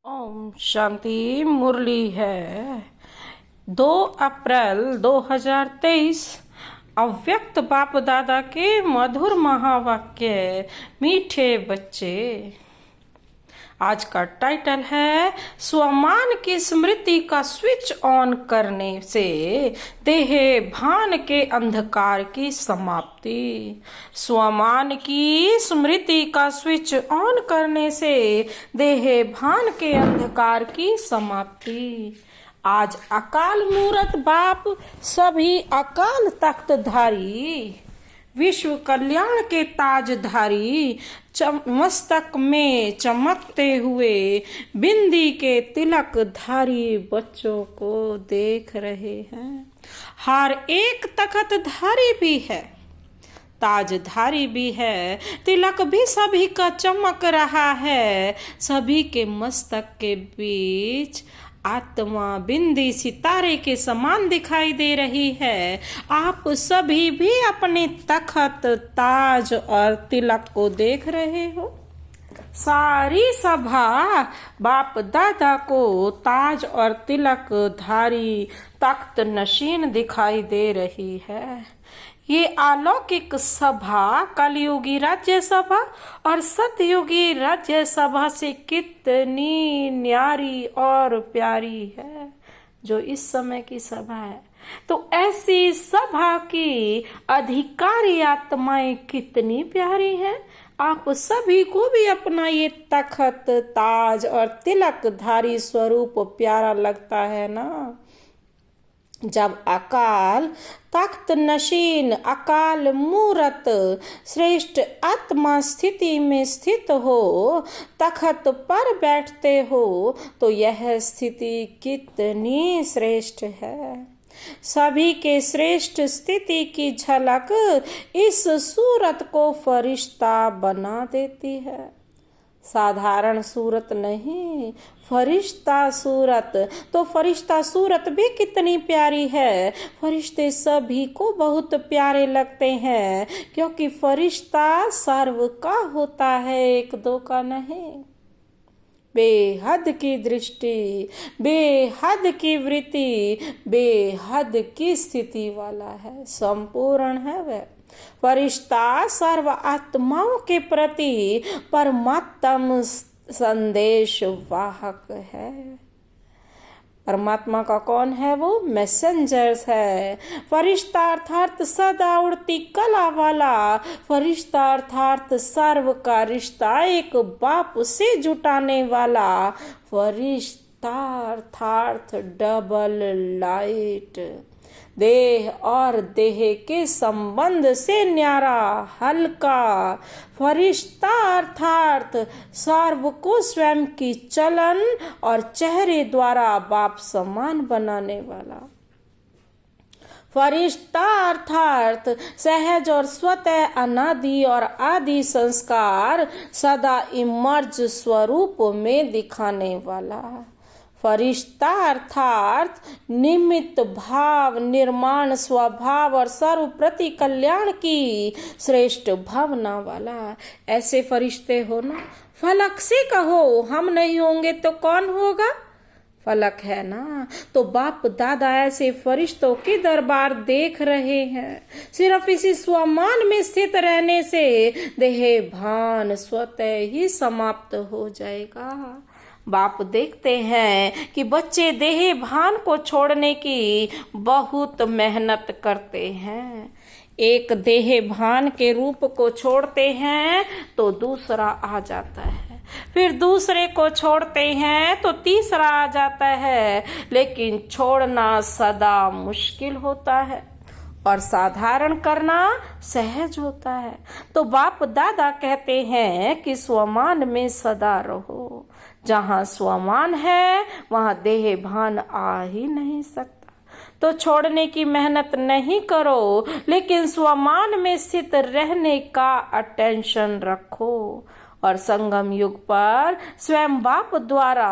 ओम शांति। मुरली है 2 अप्रैल 2023। अव्यक्त बाप दादा के मधुर महावाक्य मीठे बच्चे। आज का टाइटल है स्वमान की स्मृति का स्विच ऑन करने से देह भान के अंधकार की समाप्ति। स्वमान की स्मृति का स्विच ऑन करने से देह भान के अंधकार की समाप्ति। आज अकाल मूरत बाप सभी अकाल तख्तधारी विश्व कल्याण के ताजधारी मस्तक में चमकते हुए बिंदी के तिलक धारी बच्चों को देख रहे हैं। हर एक तख्त धारी भी है, ताजधारी भी है, तिलक भी सभी का चमक रहा है। सभी के मस्तक के बीच आत्मा बिंदी सितारे के समान दिखाई दे रही है। आप सभी भी अपने तख्त, ताज और तिलक को देख रहे हो। सारी सभा बाप दादा को ताज और तिलक धारी तख्त नशीन दिखाई दे रही है। ये अलौकिक सभा कलयुगी राज्य सभा और सतयुगी राज्य सभा से कितनी न्यारी और प्यारी है जो इस समय की सभा है। तो ऐसी सभा की अधिकारी आत्माएं कितनी प्यारी हैं। आप सभी को भी अपना ये तख्त, ताज और तिलक धारी स्वरूप प्यारा लगता है ना। जब अकाल तख्त नशीन अकाल मूरत श्रेष्ठ आत्मा स्थिति में स्थित हो, तख्त पर बैठते हो, तो यह स्थिति कितनी श्रेष्ठ है। सभी के श्रेष्ठ स्थिति की झलक इस सूरत को फरिश्ता बना देती है। साधारण सूरत नहीं, फरिश्ता सूरत। तो फरिश्ता सूरत भी कितनी प्यारी है। फरिश्ते सभी को बहुत प्यारे लगते हैं क्योंकि फरिश्ता सर्व का होता है, एक दो का नहीं। बेहद की दृष्टि, बेहद की वृत्ति, बेहद की स्थिति वाला है, संपूर्ण है वह। फरिश्ता सर्व आत्माओं के प्रति परमात्म संदेश वाहक है। परमात्मा का कौन है? वो मैसेंजर्स है। फरिश्ता अर्थात सदा उड़ती कला वाला, फरिश्ता अर्थात सर्व का रिश्ता एक बाप से जुटाने वाला, फरिश्ता अर्थात डबल लाइट, देह और देह के संबंध से न्यारा हल्का। फरिश्ता अर्थात सर्व को स्वयं की चलन और चेहरे द्वारा बाप समान बनाने वाला। फरिश्ता अर्थात सहज और स्वतः अनादि और आदि संस्कार सदा इमर्ज स्वरूप में दिखाने वाला। फरिश्ता अर्थात निमित्त भाव, निर्माण स्वभाव और सर्व प्रति कल्याण की श्रेष्ठ भावना वाला। ऐसे फरिश्ते हो ना। फलक से कहो हम नहीं होंगे तो कौन होगा? फलक है ना। तो बाप दादा ऐसे फरिश्तों के दरबार देख रहे हैं। सिर्फ इसी स्वमान में स्थित रहने से देह भान स्वतः ही समाप्त हो जाएगा। बाप देखते हैं कि बच्चे देह भान को छोड़ने की बहुत मेहनत करते हैं। एक देह भान के रूप को छोड़ते हैं तो दूसरा आ जाता है, फिर दूसरे को छोड़ते हैं तो तीसरा आ जाता है। लेकिन छोड़ना सदा मुश्किल होता है और साधारण करना सहज होता है। तो बाप दादा कहते हैं कि स्वमान में सदा रहो। जहाँ स्वमान है वहाँ देह भान आ ही नहीं सकता। तो छोड़ने की मेहनत नहीं करो, लेकिन स्वमान में स्थित रहने का अटेंशन रखो। और संगम युग पर स्वयं बाप द्वारा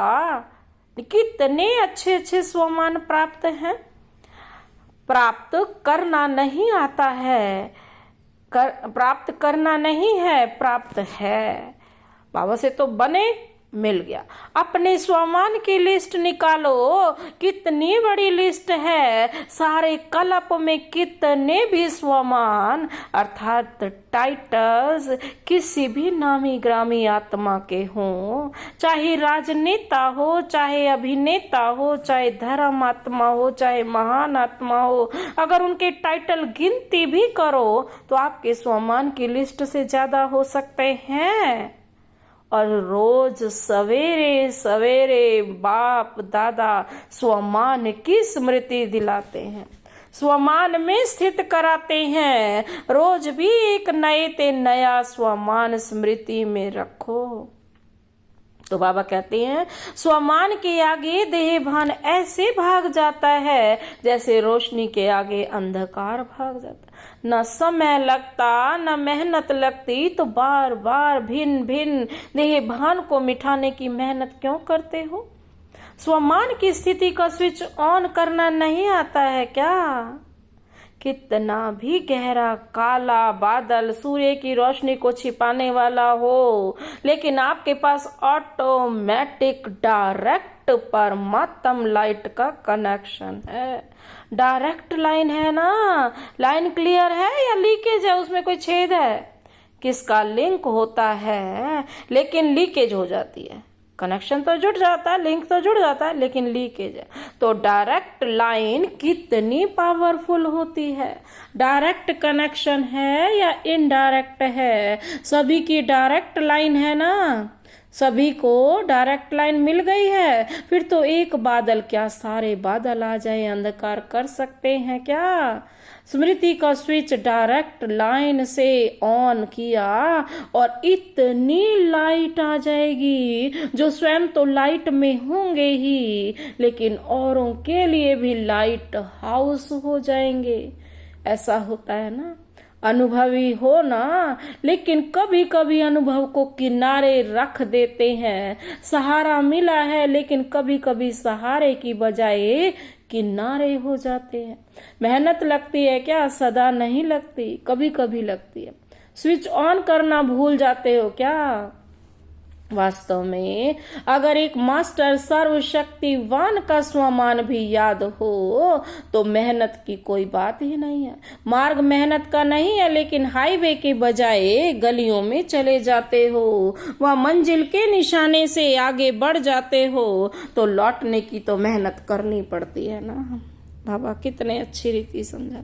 कितने अच्छे अच्छे स्वमान प्राप्त हैं। प्राप्त करना नहीं आता है, प्राप्त करना नहीं है, प्राप्त है। बाबा से तो बने मिल गया। अपने स्वमान की लिस्ट निकालो, कितनी बड़ी लिस्ट है। सारे कलप में कितने भी स्वमान अर्थात टाइटल्स किसी भी नामी ग्रामी आत्मा के हों, चाहे राजनेता हो, चाहे अभिनेता हो, चाहे धर्म आत्मा हो, चाहे महान आत्मा हो, अगर उनके टाइटल गिनती भी करो तो आपके स्वमान की लिस्ट से ज्यादा हो सकते हैं। और रोज सवेरे सवेरे बाप दादा स्वमान की स्मृति दिलाते हैं, स्वमान में स्थित कराते हैं। रोज भी एक नए ते नया स्वमान स्मृति में रखो। तो बाबा कहते हैं स्वमान के आगे देह भान ऐसे भाग जाता है जैसे रोशनी के आगे अंधकार भाग जाता। न समय लगता न मेहनत लगती, तो बार बार भिन्न भिन्न देह भान को मिटाने की मेहनत क्यों करते हो? स्वमान की स्थिति का स्विच ऑन करना नहीं आता है क्या? कितना भी गहरा काला बादल सूर्य की रोशनी को छिपाने वाला हो, लेकिन आपके पास ऑटोमेटिक डायरेक्ट परमात्म लाइट का कनेक्शन है। डायरेक्ट लाइन है ना, लाइन क्लियर है या लीकेज है, उसमें कोई छेद है? किसका लिंक होता है लेकिन लीकेज हो जाती है। कनेक्शन तो जुड़ जाता है, लिंक तो जुड़ जाता है, लेकिन लीकेज है। तो डायरेक्ट लाइन कितनी पावरफुल होती है। डायरेक्ट कनेक्शन है या इनडायरेक्ट है? सभी की डायरेक्ट लाइन है ना, सभी को डायरेक्ट लाइन मिल गई है। फिर तो एक बादल क्या सारे बादल आ जाए, अंधकार कर सकते हैं क्या? स्मृति का स्विच डायरेक्ट लाइन से ऑन किया और इतनी लाइट आ जाएगी जो स्वयं तो लाइट में होंगे ही, लेकिन औरों के लिए भी लाइट हाउस हो जाएंगे। ऐसा होता है ना, अनुभवी हो ना, लेकिन कभी कभी अनुभव को किनारे रख देते हैं। सहारा मिला है लेकिन कभी कभी सहारे की बजाय किनारे हो जाते हैं। मेहनत लगती है क्या? सदा नहीं लगती, कभी कभी लगती है। स्विच ऑन करना भूल जाते हो क्या? वास्तव में अगर एक मास्टर सर्वशक्तिवान का स्वमान भी याद हो तो मेहनत की कोई बात ही नहीं है। मार्ग मेहनत का नहीं है, लेकिन हाईवे के बजाय गलियों में चले जाते हो, वह मंजिल के निशाने से आगे बढ़ जाते हो, तो लौटने की तो मेहनत करनी पड़ती है ना। बाबा कितने अच्छी रीति समझा।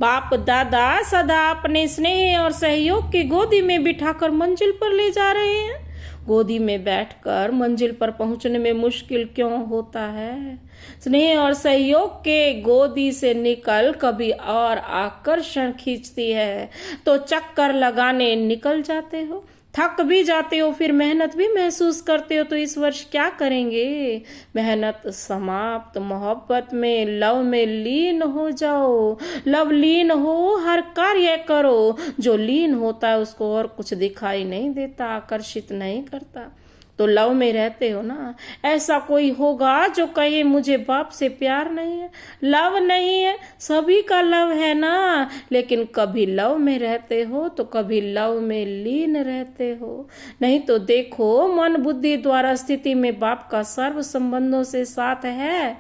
बाप दादा सदा अपने स्नेह और सहयोग की गोदी में बिठाकर मंजिल पर ले जा रहे हैं। गोदी में बैठकर मंजिल पर पहुंचने में मुश्किल क्यों होता है? स्नेह और सहयोग के गोदी से निकल कभी और आकर्षण खींचती है, तो चक्कर लगाने निकल जाते हो, थक भी जाते हो, फिर मेहनत भी महसूस करते हो। तो इस वर्ष क्या करेंगे? मेहनत समाप्त, मोहब्बत में लव में लीन हो जाओ। लव लीन हो, हर कार्य करो। जो लीन होता है उसको और कुछ दिखाई नहीं देता, आकर्षित नहीं करता। तो लव में रहते हो ना। ऐसा कोई होगा जो कहे मुझे बाप से प्यार नहीं है, लव नहीं है? सभी का लव है ना, लेकिन कभी लव में रहते हो तो कभी लव में लीन रहते हो। नहीं तो देखो, मन बुद्धि द्वारा स्थिति में बाप का सर्व संबंधों से साथ है,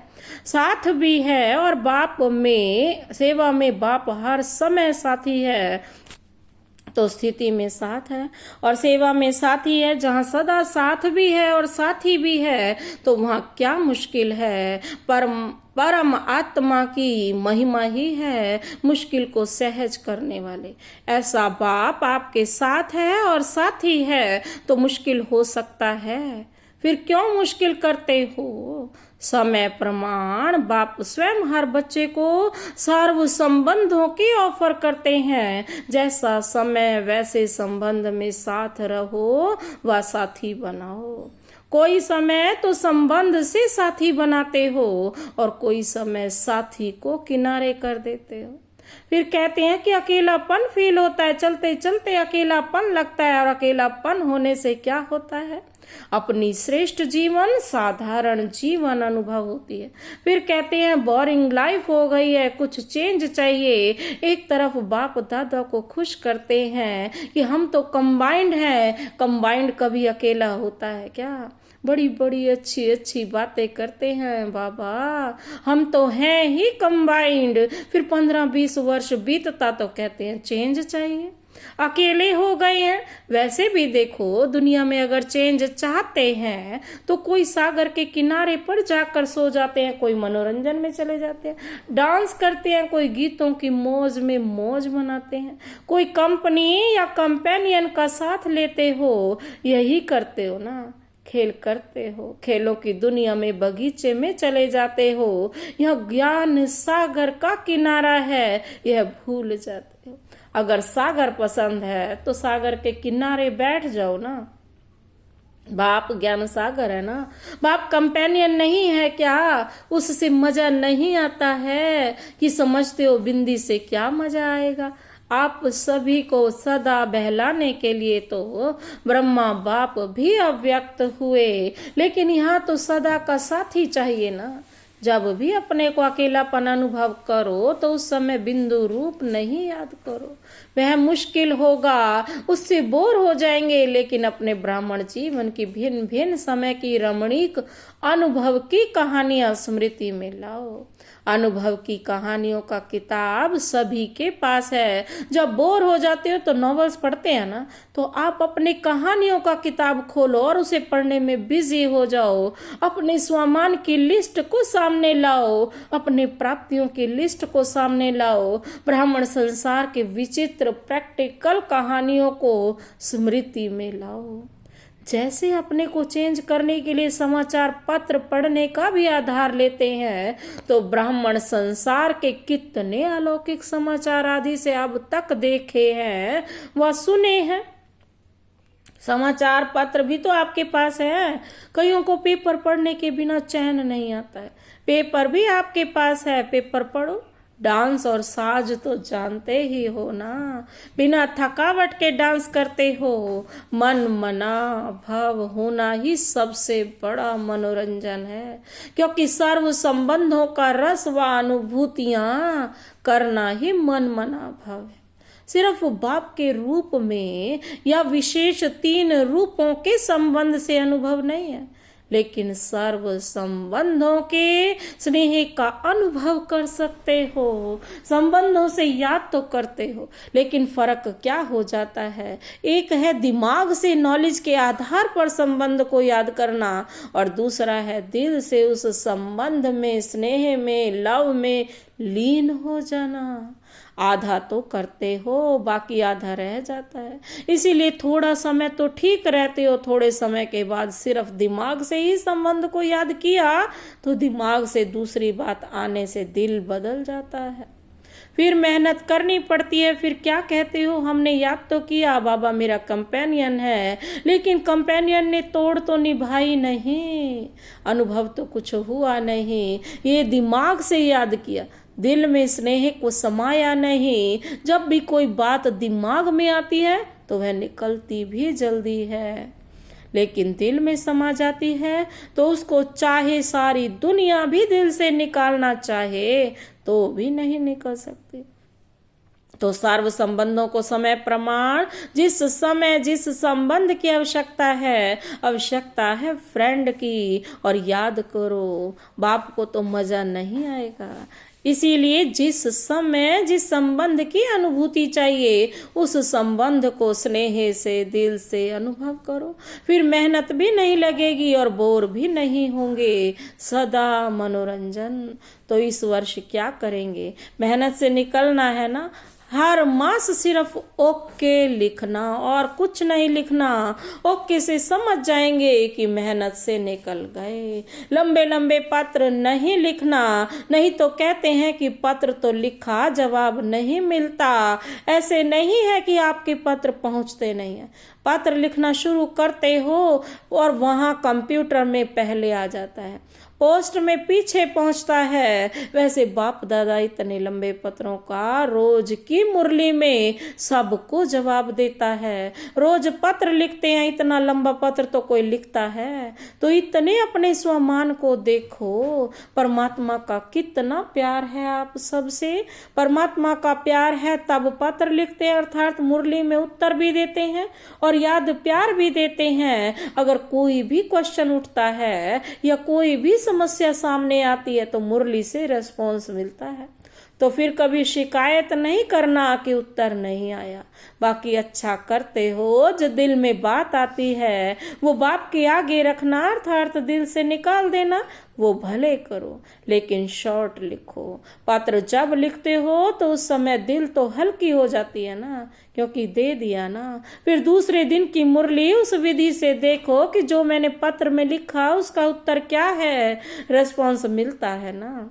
साथ भी है, और बाप में सेवा में बाप हर समय साथी है। तो स्थिति में साथ है और सेवा में साथी है। जहाँ सदा साथ भी है और साथी भी है, तो वहाँ क्या मुश्किल है? परम आत्मा की महिमा ही है मुश्किल को सहज करने वाले। ऐसा बाप आपके साथ है और साथी है, तो मुश्किल हो सकता है। फिर क्यों मुश्किल करते हो? समय प्रमाण बाप स्वयं हर बच्चे को सर्व संबंधों की ऑफर करते हैं। जैसा समय वैसे संबंध में साथ रहो व साथी बनाओ। कोई समय तो संबंध से साथी बनाते हो और कोई समय साथी को किनारे कर देते हो। फिर कहते हैं कि अकेलापन फील होता है, चलते चलते अकेलापन लगता है। और अकेलापन होने से क्या होता है? अपनी श्रेष्ठ जीवन, साधारण जीवन अनुभव होती है। फिर कहते हैं बोरिंग लाइफ हो गई है, कुछ चेंज चाहिए। एक तरफ बाप दादा को खुश करते हैं कि हम तो कंबाइंड हैं। कंबाइंड कभी अकेला होता है क्या? बड़ी बड़ी अच्छी अच्छी बातें करते हैं बाबा, हम तो हैं ही कंबाइंड। फिर 15-20 वर्ष बीतता तो कहते हैं चेंज चाहिए, अकेले हो गए हैं। वैसे भी देखो, दुनिया में अगर चेंज चाहते हैं तो कोई सागर के किनारे पर जाकर सो जाते हैं, कोई मनोरंजन में चले जाते हैं, डांस करते हैं, कोई गीतों की मौज में मौज मनाते हैं, कोई कंपनी या कंपेनियन का साथ लेते हो। यही करते हो ना, खेल करते हो, खेलों की दुनिया में बगीचे में चले जाते हो। यह ज्ञान सागर का किनारा है, यह भूल जाते हो। अगर सागर पसंद है तो सागर के किनारे बैठ जाओ ना। बाप ज्ञान सागर है ना, बाप कंपेनियन नहीं है क्या? उससे मजा नहीं आता है कि समझते हो बिंदी से क्या मजा आएगा? आप सभी को सदा बहलाने के लिए तो ब्रह्मा बाप भी अव्यक्त हुए, लेकिन यहाँ तो सदा का साथी चाहिए ना। जब भी अपने को अकेलापन अनुभव करो तो उस समय बिंदु रूप नहीं याद करो, वह मुश्किल होगा, उससे बोर हो जाएंगे। लेकिन अपने ब्राह्मण जीवन की भिन्न भिन्न समय की रमणीक अनुभव की कहानियां स्मृति में लाओ। अनुभव की कहानियों का किताब सभी के पास है। जब बोर हो जाते हो तो नॉवेल्स पढ़ते हैं ना, तो आप अपनी कहानियों का किताब खोलो और उसे पढ़ने में बिजी हो जाओ। अपने स्वमान की लिस्ट को सामने लाओ, अपने प्राप्तियों की लिस्ट को सामने लाओ। ब्राह्मण संसार के विचित्र प्रैक्टिकल कहानियों को स्मृति में लाओ। जैसे अपने को चेंज करने के लिए समाचार पत्र पढ़ने का भी आधार लेते हैं, तो ब्राह्मण संसार के कितने अलौकिक समाचार आदि से अब तक देखे हैं व सुने हैं। समाचार पत्र भी तो आपके पास है। कईयों को पेपर पढ़ने के बिना चैन नहीं आता है, पेपर भी आपके पास है, पेपर पढ़ो। डांस और साज तो जानते ही हो ना, बिना थकावट के डांस करते हो। मन मना भाव होना ही सबसे बड़ा मनोरंजन है, क्योंकि सर्व संबंधों का रस व अनुभूतियां करना ही मन मना भाव है। सिर्फ बाप के रूप में या विशेष 3 रूपों के संबंध से अनुभव नहीं है, लेकिन सर्व संबंधों के स्नेह का अनुभव कर सकते हो। संबंधों से याद तो करते हो, लेकिन फर्क क्या हो जाता है? एक है दिमाग से नॉलेज के आधार पर संबंध को याद करना, और दूसरा है दिल से उस संबंध में, स्नेह में, लव में लीन हो जाना। आधा तो करते हो, बाकी आधा रह जाता है। इसीलिए थोड़ा समय तो ठीक रहते हो, थोड़े समय के बाद सिर्फ दिमाग से ही संबंध को याद किया तो दिमाग से दूसरी बात आने से दिल बदल जाता है। फिर मेहनत करनी पड़ती है। फिर क्या कहते हो, हमने याद तो किया बाबा मेरा कंपेनियन है, लेकिन कंपेनियन ने तोड़ तो निभाई नहीं, अनुभव तो कुछ हुआ नहीं। ये दिमाग से याद किया, दिल में स्नेह को समाया नहीं। जब भी कोई बात दिमाग में आती है तो वह निकलती भी जल्दी है, लेकिन दिल में समा जाती है तो उसको चाहे सारी दुनिया भी दिल से निकालना चाहे तो भी नहीं निकल सकती। तो सर्व संबंधों को समय प्रमाण, जिस समय जिस संबंध की आवश्यकता है फ्रेंड की, और याद करो बाप को तो मजा नहीं आएगा। इसीलिए जिस समय जिस संबंध की अनुभूति चाहिए उस संबंध को स्नेह से दिल से अनुभव करो। फिर मेहनत भी नहीं लगेगी और बोर भी नहीं होंगे, सदा मनोरंजन। तो इस वर्ष क्या करेंगे? मेहनत से निकलना है ना, हर मास सिर्फ ओके लिखना और कुछ नहीं लिखना। ओके से समझ जाएंगे कि मेहनत से निकल गए। लंबे लंबे पत्र नहीं लिखना, नहीं तो कहते हैं कि पत्र तो लिखा जवाब नहीं मिलता। ऐसे नहीं है कि आपके पत्र पहुंचते नहीं है, पत्र लिखना शुरू करते हो और वहां कंप्यूटर में पहले आ जाता है, पोस्ट में पीछे पहुंचता है। वैसे बाप दादा इतने लंबे पत्रों का रोज की मुरली में सबको जवाब देता है। रोज पत्र लिखते हैं, इतना लंबा पत्र तो कोई लिखता है? तो इतने अपने स्वमान को देखो, परमात्मा का कितना प्यार प्यार है आप सबसे, परमात्मा का प्यार है, तब पत्र लिखते हैं अर्थात मुरली में उत्तर भी देते हैं और याद प्यार भी देते हैं। अगर कोई भी क्वेश्चन उठता है या कोई भी समस्या सामने आती है तो मुरली से रेस्पॉन्स मिलता है। तो फिर कभी शिकायत नहीं करना कि उत्तर नहीं आया। बाकी अच्छा करते हो, जो दिल में बात आती है वो बाप के आगे रखना अर्थात दिल से निकाल देना, वो भले करो लेकिन शॉर्ट लिखो। पत्र जब लिखते हो तो उस समय दिल तो हल्की हो जाती है ना, क्योंकि दे दिया ना। फिर दूसरे दिन की मुरली उस विधि से देखो कि जो मैंने पत्र में लिखा उसका उत्तर क्या है, रेस्पॉन्स मिलता है ना।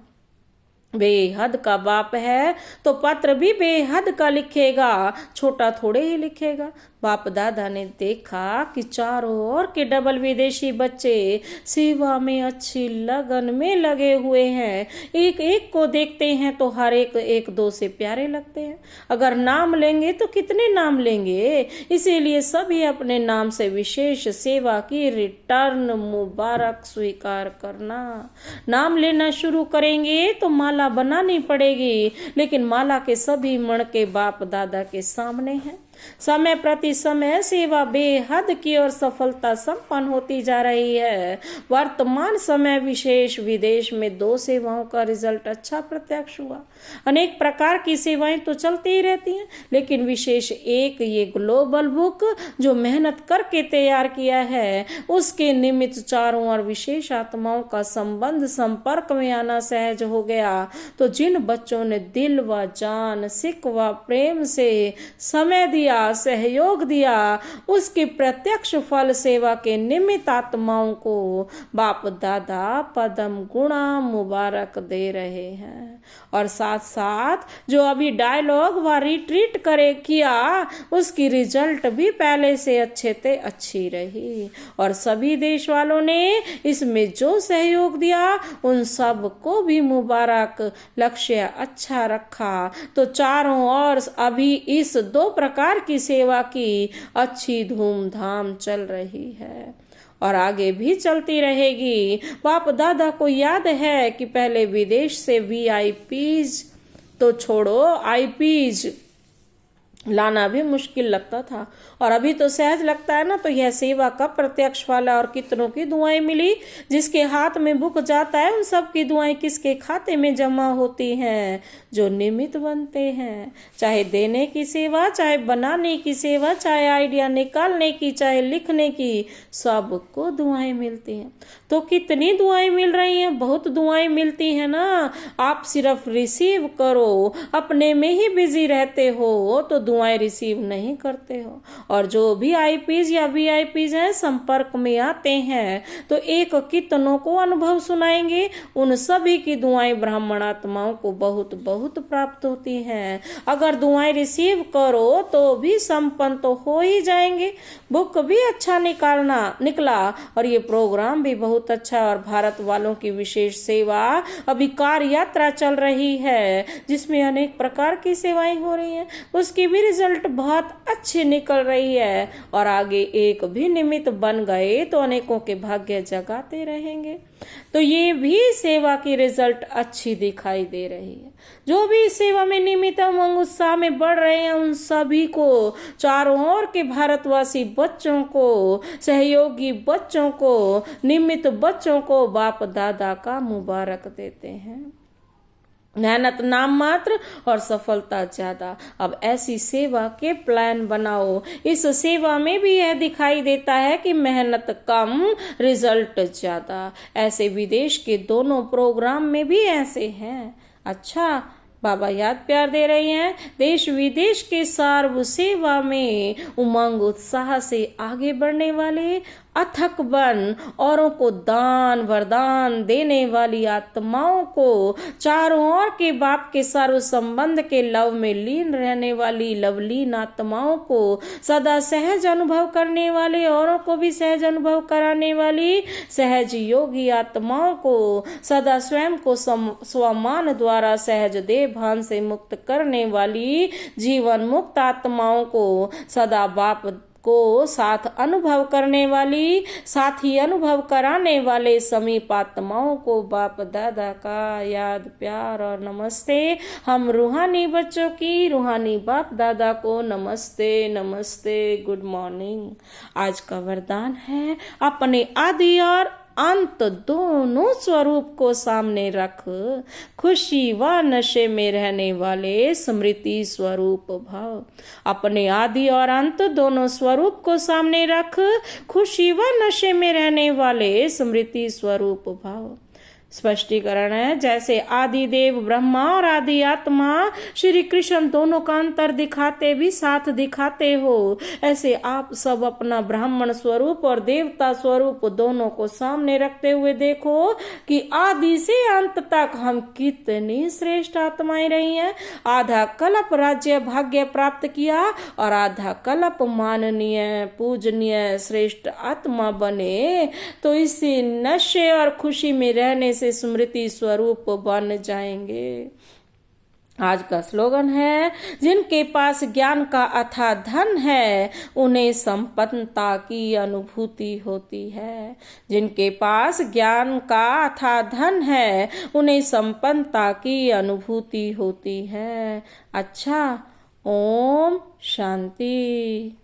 बेहद का बाप है तो पत्र भी बेहद का लिखेगा, छोटा थोड़े ही लिखेगा। बाप दादा ने देखा कि चारों ओर के डबल विदेशी बच्चे सेवा में अच्छी लगन में लगे हुए हैं। एक एक को देखते हैं तो हर एक एक दो से प्यारे लगते हैं। अगर नाम लेंगे तो कितने नाम लेंगे, इसीलिए सभी अपने नाम से विशेष सेवा की रिटर्न मुबारक स्वीकार करना। नाम लेना शुरू करेंगे तो माला बनानी पड़ेगी, लेकिन माला के सभी मणके बाप दादा के सामने हैं। समय प्रति समय सेवा बेहद की और सफलता संपन्न होती जा रही है। वर्तमान समय विशेष विदेश में 2 सेवाओं का रिजल्ट अच्छा प्रत्यक्ष हुआ। अनेक प्रकार की सेवाएं तो चलती ही रहती हैं, लेकिन विशेष एक ये ग्लोबल बुक जो मेहनत करके तैयार किया है, उसके निमित्त चारों और विशेष आत्माओं का संबंध संपर्क में आना सहज हो गया। तो जिन बच्चों ने दिल व जान सिक व प्रेम से समय दिया, सहयोग दिया, उसके प्रत्यक्ष फल सेवा के निमित्त आत्माओं को बाप दादा पदम गुणा मुबारक दे रहे हैं। और साथ साथ जो अभी डायलॉग व रिट्रीट किया उसकी रिजल्ट भी पहले से अच्छी रही। और सभी देश वालों ने इसमें जो सहयोग दिया उन सब को भी मुबारक। लक्ष्य अच्छा रखा तो चारों ओर अभी इस 2 प्रकार की सेवा की अच्छी धूमधाम चल रही है और आगे भी चलती रहेगी। बाप दादा को याद है कि पहले विदेश से वीआईपीज तो छोड़ो आईपीज लाना भी मुश्किल लगता था और अभी तो सहज लगता है ना। तो यह सेवा का प्रत्यक्ष फल और कितनों की दुआएं मिली। जिसके हाथ में बुक जाता है उन सब की दुआएं किसके खाते में जमा होती हैं, जो निमित्त बनते हैं। चाहे देने की सेवा, चाहे बनाने की सेवा, चाहे आइडिया निकालने की, चाहे लिखने की, सबको दुआएं मिलती हैं। तो कितनी दुआएं मिल रही हैं, बहुत दुआएं मिलती हैं ना। आप सिर्फ रिसीव करो, अपने में ही बिजी रहते हो तो दुआएं रिसीव नहीं करते हो। और जो भी आईपीज या वीआईपीज हैं संपर्क में आते हैं तो एक कितनों को अनुभव सुनाएंगे, उन सभी की दुआएं ब्राह्मण आत्माओं को बहुत बहुत प्राप्त होती हैं। अगर दुआएं रिसीव करो तो भी संपन्न तो हो ही जाएंगे। बुक भी अच्छा निकला और ये प्रोग्राम भी बहुत अच्छा। और भारत वालों की विशेष सेवा अभी कार यात्रा चल रही है जिसमें अनेक प्रकार की सेवाएं हो रही हैं, उसकी भी रिजल्ट बहुत अच्छी निकल रही है। और आगे एक भी निमित्त बन गए तो अनेकों के भाग्य जगाते रहेंगे। तो ये भी सेवा की रिजल्ट अच्छी दिखाई दे रही है। जो भी इस सेवा में निमित्त उमंग उत्साह में बढ़ रहे हैं उन सभी को, चारों ओर के भारतवासी बच्चों को, सहयोगी बच्चों को, निमित्त बच्चों को बाप दादा का मुबारक देते हैं। मेहनत नाम मात्र और सफलता ज्यादा। अब ऐसी सेवा के प्लान बनाओ। इस सेवा में भी यह दिखाई देता है कि मेहनत कम, रिजल्ट ज्यादा। ऐसे विदेश के दोनों प्रोग्राम में भी ऐसे हैं। अच्छा, बाबा याद प्यार दे रहे हैं। देश विदेश के सार्व सेवा में उमंग उत्साह से आगे बढ़ने वाले, अथक बन औरों को दान वरदान देने वाली आत्माओं को, चारों ओर के बाप के सर्व संबंध के लव में लीन रहने वाली लवलीन आत्माओं को, सदा सहज अनुभव करने वाले औरों को भी सहज अनुभव कराने वाली सहज योगी आत्माओं को, सदा स्वयं को स्वमान द्वारा सहज देह भान से मुक्त करने वाली जीवन मुक्त आत्माओं को, सदा बाप को साथ अनुभव करने वाली, साथ ही अनुभव कराने वाले समीप आत्माओं को बाप दादा का याद, प्यार और नमस्ते। हम रूहानी बच्चों की रूहानी बाप दादा को नमस्ते नमस्ते, गुड मॉर्निंग। आज का वरदान है अपने आदि और अंत दोनों स्वरूप को सामने रख, खुशी व नशे में रहने वाले स्मृति स्वरूप भव। अपने आदि और अंत दोनों स्वरूप को सामने रख, खुशी व नशे में रहने वाले स्मृति स्वरूप भव। स्पष्टीकरण है, जैसे आदि देव ब्रह्मा और आदि आत्मा श्री कृष्ण दोनों का अंतर दिखाते भी साथ दिखाते हो, ऐसे आप सब अपना ब्राह्मण स्वरूप और देवता स्वरूप दोनों को सामने रखते हुए देखो कि आदि से अंत तक हम कितनी श्रेष्ठ आत्माएं रही हैं। आधा कल्प राज्य भाग्य प्राप्त किया और आधा कल्प माननीय पूजनीय श्रेष्ठ आत्मा बने, तो इसी नशे और खुशी में रहने से स्मृति स्वरूप बन जाएंगे। आज का स्लोगन है, जिनके पास ज्ञान का अथाह धन है उन्हें संपन्नता की अनुभूति होती है। जिनके पास ज्ञान का अथाह धन है उन्हें संपन्नता की अनुभूति होती है। अच्छा, ओम शांति।